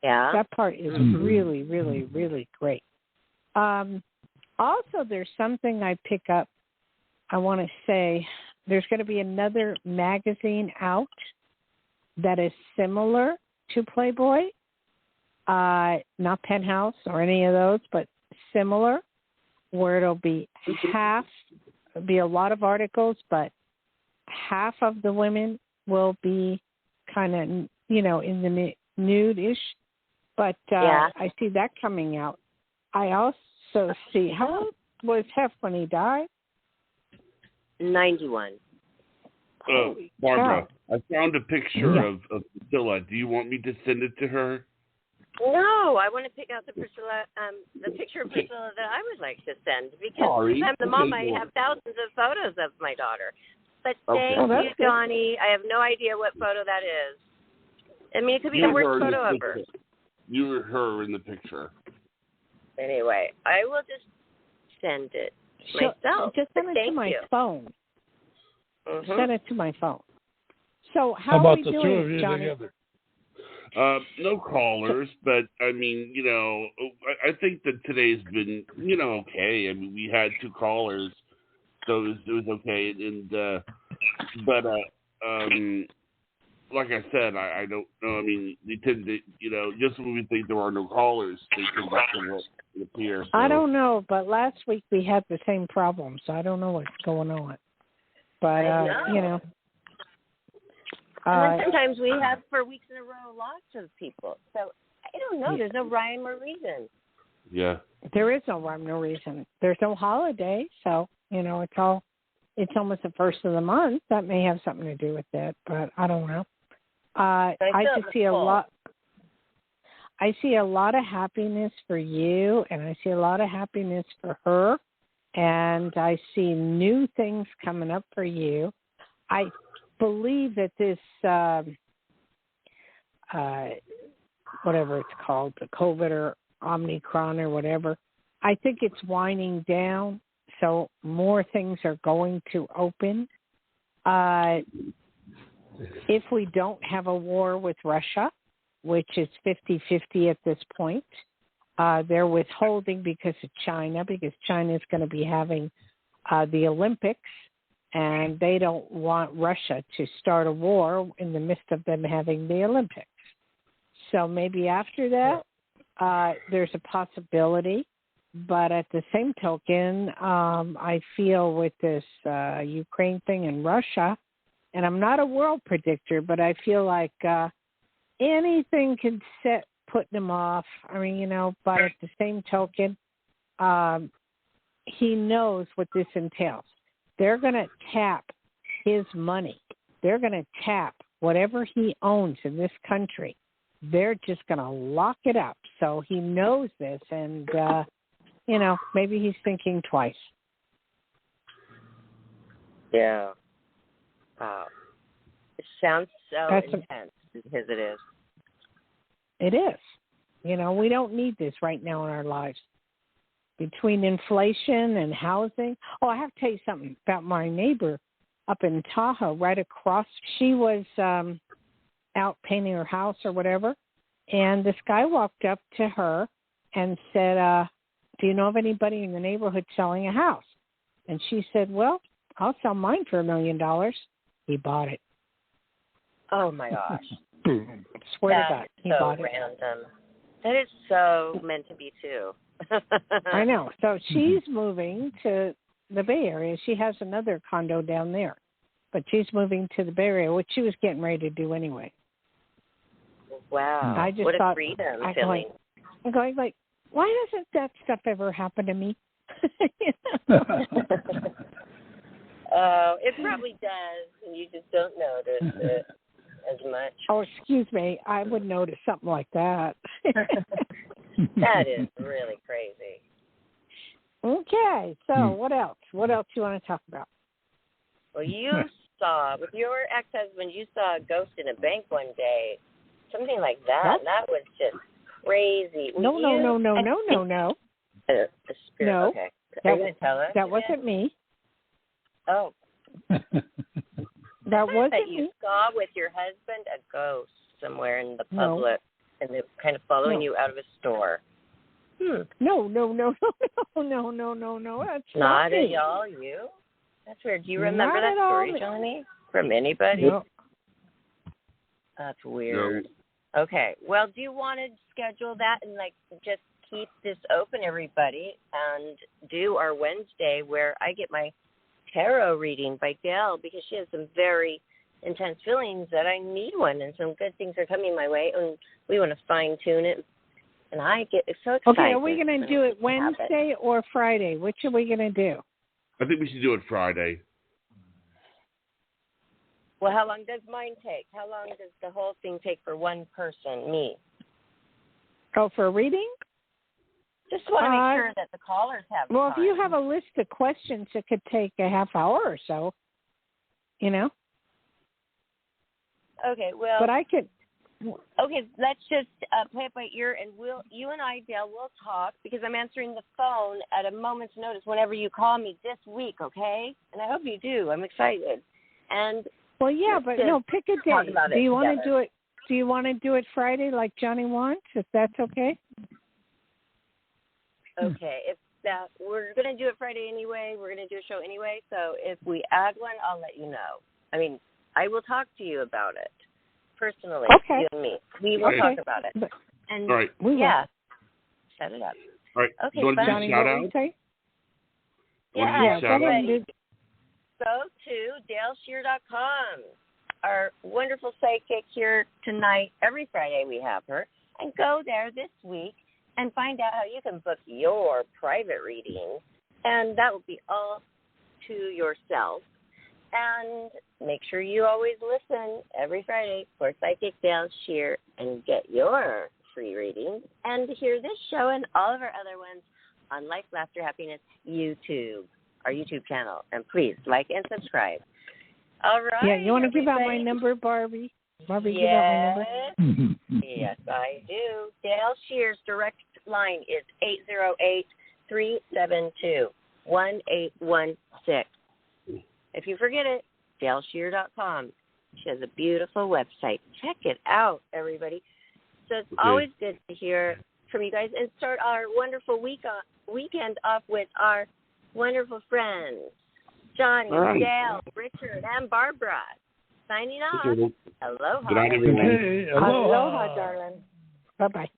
Speaker 7: Yeah.
Speaker 5: That part is really, really, really great. Also, there's something I pick up. I want to say there's going to be another magazine out that is similar to Playboy, not Penthouse or any of those, but similar, where it'll be be a lot of articles, but half of the women will be kind of, in the nude-ish. But I see that coming out. I also see, how old was Hef when he died?
Speaker 7: 91.
Speaker 4: Barbara, I found a picture of Priscilla. Do you want me to send it to her?
Speaker 7: No, I want to pick out the picture of Priscilla that I would like to send because I'm the mom. I have thousands of photos of my daughter. But thank you, Donnie. I have no idea what photo that is. I mean, it could be the worst photo ever.
Speaker 4: You were her in the picture.
Speaker 7: Anyway, I will just send it myself.
Speaker 5: Just send it to my phone.
Speaker 7: Mm-hmm.
Speaker 5: Send it to my phone. So how
Speaker 6: about
Speaker 5: are we
Speaker 6: the
Speaker 5: doing,
Speaker 6: two of you
Speaker 5: Johnny?
Speaker 6: together?
Speaker 4: No callers, but I mean, I think that today's been, okay. I mean, we had 2 callers, so it was okay. And but like I said, I don't know. I mean, they tend to, just when we think there are no callers, they tend to appear. So.
Speaker 5: I don't know, but last week we had the same problem, so I don't know what's going on. But
Speaker 7: and then sometimes we have for weeks in a row lots of people. So I don't know. There's no rhyme or reason.
Speaker 4: Yeah.
Speaker 5: There is no rhyme or reason. There's no holiday, so it's almost the first of the month. That may have something to do with it, but I don't know. I just see a lot. I see a lot of happiness for you, and I see a lot of happiness for her, and I see new things coming up for you. I believe that this, whatever it's called, the COVID or Omicron or whatever, I think it's winding down, so more things are going to open. If we don't have a war with Russia, which is 50-50 at this point, they're withholding because of China, because China is going to be having the Olympics, and they don't want Russia to start a war in the midst of them having the Olympics. So maybe after that, there's a possibility. But at the same token, I feel with this Ukraine thing and Russia, and I'm not a world predictor, but I feel like anything can put them off. I mean, but at the same token, he knows what this entails. They're going to tap his money. They're going to tap whatever he owns in this country. They're just going to lock it up. So he knows this, and, maybe he's thinking twice.
Speaker 7: Yeah. Wow. It sounds so intense because it is.
Speaker 5: It is. We don't need this right now in our lives. Between inflation and housing. Oh, I have to tell you something about my neighbor up in Tahoe, right across. She was out painting her house or whatever, and this guy walked up to her and said, do you know of anybody in the neighborhood selling a house? And she said, well, I'll sell mine for $1 million. He bought it.
Speaker 7: Oh, my gosh.
Speaker 5: Swear to God, he bought it.
Speaker 7: Random. That is so meant to be too.
Speaker 5: I know. So she's moving to the Bay Area. She has another condo down there, but she's moving to the Bay Area, which she was getting ready to do anyway.
Speaker 7: Wow.
Speaker 5: I just
Speaker 7: what a
Speaker 5: thought,
Speaker 7: freedom
Speaker 5: I'm
Speaker 7: feeling.
Speaker 5: going like, why doesn't that stuff ever happen to me?
Speaker 7: It probably does, and you just don't notice it as much.
Speaker 5: Oh, excuse me. I would notice something like that.
Speaker 7: That is really crazy.
Speaker 5: Okay, so what else? What else do you want to talk about?
Speaker 7: Well, you saw, with your ex-husband, you saw a ghost in a bank one day, something like that.
Speaker 5: What?
Speaker 7: And that was just crazy.
Speaker 5: No.
Speaker 7: The spirit.
Speaker 5: No.
Speaker 7: Okay. Are you going to tell us?
Speaker 5: That wasn't me.
Speaker 7: Oh.
Speaker 5: That wasn't
Speaker 7: that you
Speaker 5: me.
Speaker 7: saw with your husband a ghost somewhere in the public, and they're kind of following you out of a store.
Speaker 5: No. That's
Speaker 7: Not
Speaker 5: me.
Speaker 7: at all you? That's weird. Do you remember
Speaker 5: Not
Speaker 7: that
Speaker 5: at
Speaker 7: story,
Speaker 5: all.
Speaker 7: Johnny? From anybody?
Speaker 5: No.
Speaker 7: That's weird. No. Okay. Well, do you want to schedule that and just keep this open, everybody, and do our Wednesday where I get my tarot reading by Dayle, because she has some very intense feelings that I need one, and some good things are coming my way, and we want to fine tune it. And I get so excited.
Speaker 5: Okay, are we going to do it Wednesday or Friday? Which are we going to do?
Speaker 4: I think we should do it Friday.
Speaker 7: Well, how long does mine take? How long does the whole thing take for one person, me?
Speaker 5: Oh, for a reading?
Speaker 7: Just want to make sure that the callers have
Speaker 5: Well,
Speaker 7: time.
Speaker 5: if you have a list of questions, it could take a half hour or so,
Speaker 7: Okay, well.
Speaker 5: But I could.
Speaker 7: Okay, let's just play it by ear, and you and I, Dayle, will talk, because I'm answering the phone at a moment's notice whenever you call me this week, okay? And I hope you do. I'm excited. And
Speaker 5: well, yeah, but no, pick a day. Do you want to do it? Do you want to do it Friday like Johnny wants? If that's okay.
Speaker 7: Okay, we're going to do it Friday anyway. We're going to do a show anyway. So if we add one, I'll let you know. I mean, I will talk to you about it personally.
Speaker 5: Okay.
Speaker 7: You and me. We will talk about it. And
Speaker 4: all right.
Speaker 7: Set it up.
Speaker 4: All right.
Speaker 7: Okay,
Speaker 4: do you want to do
Speaker 5: Johnny,
Speaker 4: a shout
Speaker 5: what
Speaker 4: out?
Speaker 5: you say?
Speaker 7: Yeah,
Speaker 4: shout out?
Speaker 7: Go to DayleSchear.com. Our wonderful psychic here tonight. Every Friday we have her. And go there this week and find out how you can book your private reading. And that will be all to yourself. And make sure you always listen every Friday for Psychic Dayle Schear and get your free reading. And to hear this show and all of our other ones on Life, Laughter, Happiness YouTube, our YouTube channel. And please like and subscribe. All right.
Speaker 5: Yeah, you want to give out my number, Barbie? Barbie, give out my number.
Speaker 7: Yes, I do. Dayle Schear's direct line is 808-372-1816. If you forget it, DayleSchear.com. She has a beautiful website. Check it out, everybody. So it's always good to hear from you guys, and start our wonderful weekend off with our wonderful friends, Johnny, Dayle, Richard, and Barbara. Signing off. Aloha.
Speaker 4: Good night, everyone.
Speaker 6: Okay,
Speaker 5: Aloha, darling. Bye-bye.